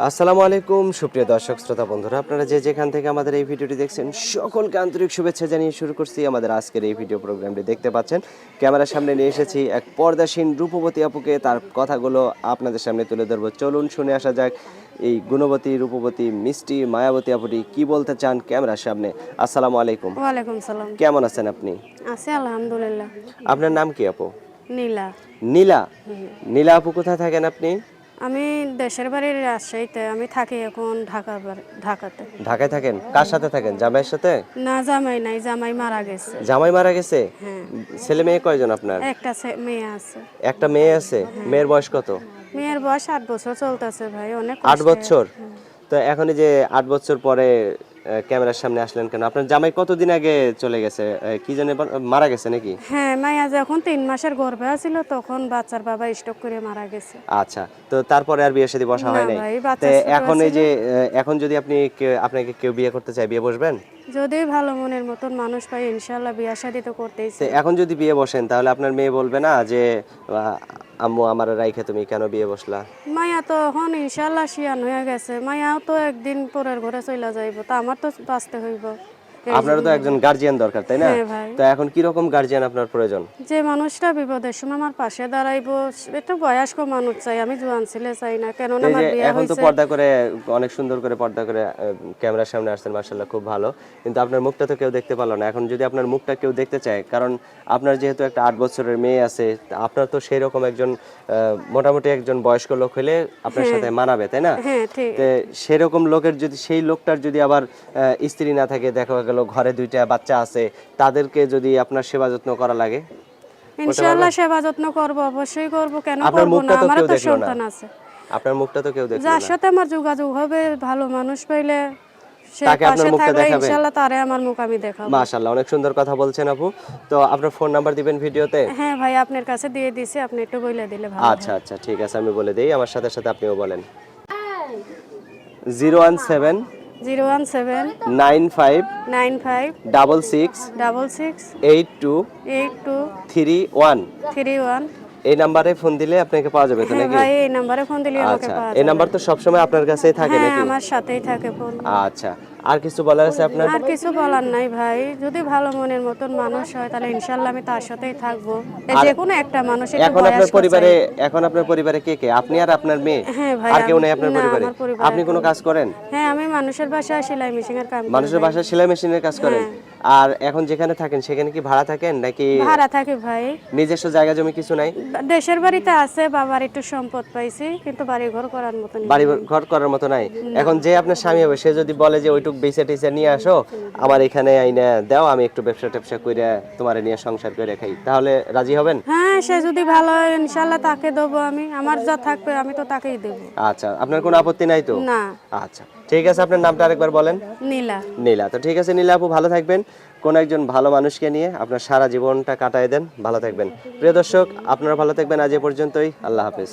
আসসালামু আলাইকুম সুপ্রিয় দর্শক শ্রোতা বন্ধুরা, আপনারা যে যেখান থেকে আমাদের এই ভিডিওটি দেখছেন সকলকে আন্তরিক শুভেচ্ছা জানিয়ে শুরু করছি আমাদের আজকের এই ভিডিও প্রোগ্রামটি। দেখতে পাচ্ছেন ক্যামেরার সামনে নিয়ে এসেছি এক পর্দাসীন রূপবতী আপুকে, তার কথাগুলো আপনাদের সামনে তুলে ধরবো। চলুন শুনে আসা যাক এই গুণবতী, রূপবতী, মিষ্টি, মায়াবতী আপুটি কি বলতে চান ক্যামেরার সামনে। আসসালামু আলাইকুম। ওয়ালাইকুম সালাম। কেমন আছেন আপনি? আছি আলহামদুলিল্লাহ। আপনার নাম কি আপু? নীলা। নীলা। নীলা আপু কোথায় থাকেন আপনি? আমি দেশের বাড়ির রাজশাহীতে, আমি থাকি এখন ঢাকাতে। ঢাকায় থাকেন? কার সাথে থাকেন? জামাইয়ের সাথে? না, জামাই নাই, জামাই মারা গেছে। জামাই মারা গেছে? হ্যাঁ, ছেলে মেয়ে কয়জন আপনার? একটা মেয়ে আছে। একটা মেয়ে আছে। মেয়ের বয়স কত? মেয়ের বয়স 8 বছর চলতেছে ভাই, অনেক 8 বছর। তো এখন এই যে 8 বছর পরে ক্যামেরার সামনে আসলেন কেন? আপনার জামাই কতদিন আগে চলে গেছে? কি জানে মারা গেছে নাকি? হ্যাঁ, মাইয়া যখন 3 মাসের গর্ভে ছিল তখন বাচ্চার বাবা স্ট্রোক করে মারা গেছে। আচ্ছা, তো তারপরে আর বিয়ে শাদী বসা হয় নাই? ভাই, তো বাচ্চা ছোট এখন এই ছিল। যে এখন যদি আপনাকে কেউ বিয়ে করতে চায়, বিয়ে বসবেন? যদি ভালো মনের মতন মানুষ পাই ইনশাআল্লাহ বিয়ে শাদী তো করতেই তো চাই। এখন যদি বিয়ে বসেন তাহলে আপনার মেয়ে বলবে না যে আম্মু আমার রাইখে তুমি কেন বিয়ে বসলা? মায়া তো এখন ইনশাল্লাহ শিয়ান হয়ে গেছে, মায়াও তো একদিন পরের ঘরে চলে যাইব, তা আমার তো বাঁচতে হইব। আপনারও তো একজন গার্জিয়ান দরকার, তাই না? হ্যাঁ ভাই, তো এখন কি রকম গার্জিয়ান আপনার প্রয়োজন? যে মানুষটা বিপদের সময় আমার পাশে দাঁড়াইবো, একটু বয়স্ক মানুষ চাই, আমি জোয়ান ছেলে চাই না, কেননা এই আমার যে বিয়ে এখন তো হয়েছে। পর্দা করে অনেক সুন্দর করে পর্দা করে ক্যামেরার সামনে আসছেন, মাশাআল্লাহ খুব ভালো। কিন্তু আপনার মুখটা তো কেউ দেখতে পারলো না। এখন যদি আপনার মুখটা কেউ দেখতে চায়, কারণ আপনার যেহেতু একটা 8 বছরের মেয়ে আছে, আপনার তো সেই রকম একজন মোটামুটি একজন বয়স্ক লোক হলে আপনার সাথে মানাবে, তাই না? হ্যাঁ ঠিক। তো সেরকম লোকের যদি, সেই লোকটার যদি আবার স্ত্রী না থাকে, দেখা গেল ঘরে 2টা বাচ্চা আছে, তাদেরকে যদি আপনার সেবা যত্ন করা লাগে, ইনশাআল্লাহ সেবা যত্ন করব, অবশ্যই করব, কেন আপনার করব না, মুখটা তো আমারও কেউ তো দেখলো না। সন্তান আছে। আপনার মুখটা তো কেউ দেখলো যার না। সাথে আমার যোগাযোগ হবে, ভালো মানুষ পাইলে সে তাকে আপনার পাশে মুখটা থাকলে দেখাবেন? ইনশাআল্লাহ তারে আমার মুখ আমি দেখাবো। মাশাআল্লাহ, অনেক সুন্দর কথা বলছেন আপু। তো আপনার ফোন নাম্বার দিবেন ভিডিওতে? হ্যাঁ ভাই, আপনার কাছে দিয়ে দিছি, আপনি একটু বলে দিলে ভালো হয়। আচ্ছা আচ্ছা, ঠিক আছে, আমি বলে দেই। আমার সাথে সাথে আপনিও বলেন। 017 017 95 95 66 66 82 82 31। 31। এই নাম্বারে ফোন দিলে আপনাকে পাওয়া যাবে তো হ্যাঁ নাকি? ভাই, এই নাম্বারে ফোন দিলে আমাকে আচ্ছা, পাওয়া এই যাবে। নাম্বার তো সবসময় আপনার কাছেই থাকে হ্যাঁ, নাকি? আমার সাথেই থাকে ফোন। আচ্ছা, আর কিছু বলার আছে আপনার? আর কিছু বলার নাই ভাই, যদি ভালো মনের মতন মানুষ হয় তাহলে ইনশাআল্লাহ আমি তার সাথেই থাকবো। এই আর যে কোনো একটা মানুষ একটু এখন আপনার বয়স্ক চাই। পরিবারে, এখন আপনার পরিবারে কে কে? আপনি আর আপনার মেয়ে? হ্যাঁ ভাই, আর কেউ নেই আপনার না, পরিবারে? আমার পরিবারে আপনি কোনো কেউ নেই। কাজ করেন? হ্যাঁ, আমি মানুষের বাসায় সেলাই মেশিনের কাম করি মানুষের ভাই। বাসায় সেলাই মেশিনের কাজ করেন? আর এখন যেখানে থাকেন সেখানে কি ভাড়া থাকেন নাকি ভাড়া থাকি ভাই। নিজস্ব জায়গা জমি কিছু নাই? দেশের বাড়িতে আছে, বাবার একটু সম্পদ পাইছি, কিন্তু বাড়ি ঘর করার মতন বাড়ি ঘর করার মতো নাই? এখন যে আপনার স্বামী হবে, সে যদি বলে যে ওইটুক বেচে টেচে নিয়ে আসো, আমার এখানে আইনা দাও, আমি একটু ব্যবসা ট্যাবসা করে তোমার নিয়ে সংসার করে খাই, তাহলে রাজি হবেন? হ্যাঁ, সে যদি ভালো হয় ইনশাআল্লাহ তাকে দেবো আমি, আমার যা থাকবে আমি তো তাকেই দেবো। আচ্ছা, আপনার কোনো আপত্তি নাই তো? না। আচ্ছা, ঠিক আছে, আপনার নামটা আরেকবার বলেন। নীলা। নীলা। তো ঠিক আছে নীলা আপু, ভালো থাকবেন। কোন একজন ভালো মানুষকে নিয়ে আপনার সারা জীবনটা কাটায় দেন, ভালো থাকবেন। প্রিয় দর্শক, আপনারা ভালো থাকবেন। আজ এ পর্যন্তই, আল্লাহ হাফেজ।